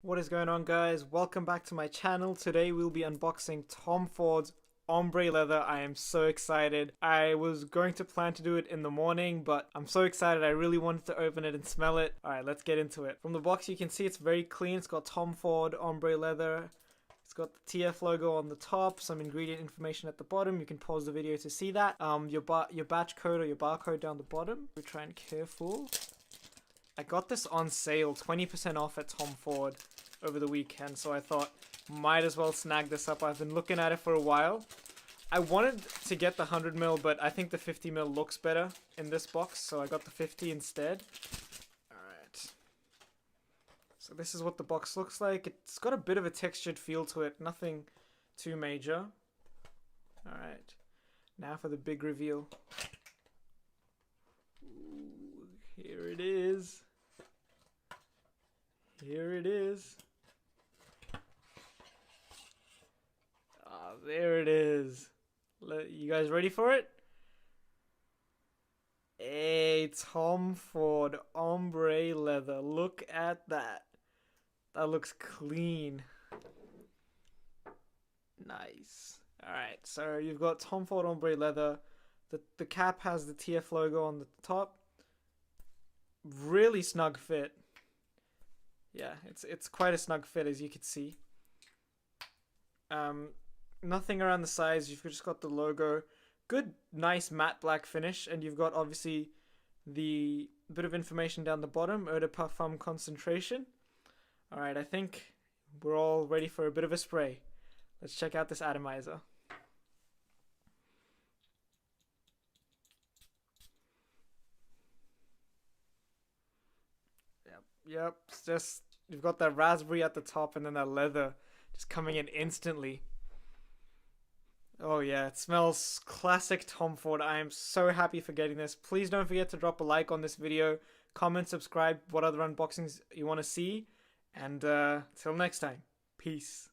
What is going on, guys? Welcome back to my channel. Today we'll be unboxing Tom Ford's Ombre Leather. I am so excited. I was going to plan to do it in the morning, but I'm so excited. I really wanted to open it and smell it. Alright, let's get into it. From the box you can see it's very clean. It's got Tom Ford Ombre Leather. It's got the TF logo on the top, some ingredient information at the bottom. You can pause the video to see that. Your batch code or your barcode down the bottom. We're trying careful. I got this on sale, 20% off at Tom Ford over the weekend, so I thought might as well snag this up. I've been looking at it for a while. I wanted to get the 100ml, but I think the 50ml looks better in this box, so I got the 50 instead. Alright. So this is what the box looks like. It's got a bit of a textured feel to it, nothing too major. Alright. Now for the big reveal. Ooh, here it is. Here it is. Ah, there it is. You guys ready for it? Hey, Tom Ford Ombre Leather. Look at that. That looks clean. Nice. Alright, so you've got Tom Ford Ombre Leather. The cap has the TF logo on the top. Really snug fit. Yeah, it's quite a snug fit, as you can see. Nothing around the sides. You've just got the logo. Good, nice matte black finish, and you've got obviously the bit of information down the bottom, eau de parfum concentration. Alright, I think we're all ready for a bit of a spray. Let's check out this atomizer. Yep, it's just, you've got that raspberry at the top and then that leather just coming in instantly. Oh yeah, it smells classic Tom Ford. I am so happy for getting this. Please don't forget to drop a like on this video, comment, subscribe, what other unboxings you want to see, and till next time, peace.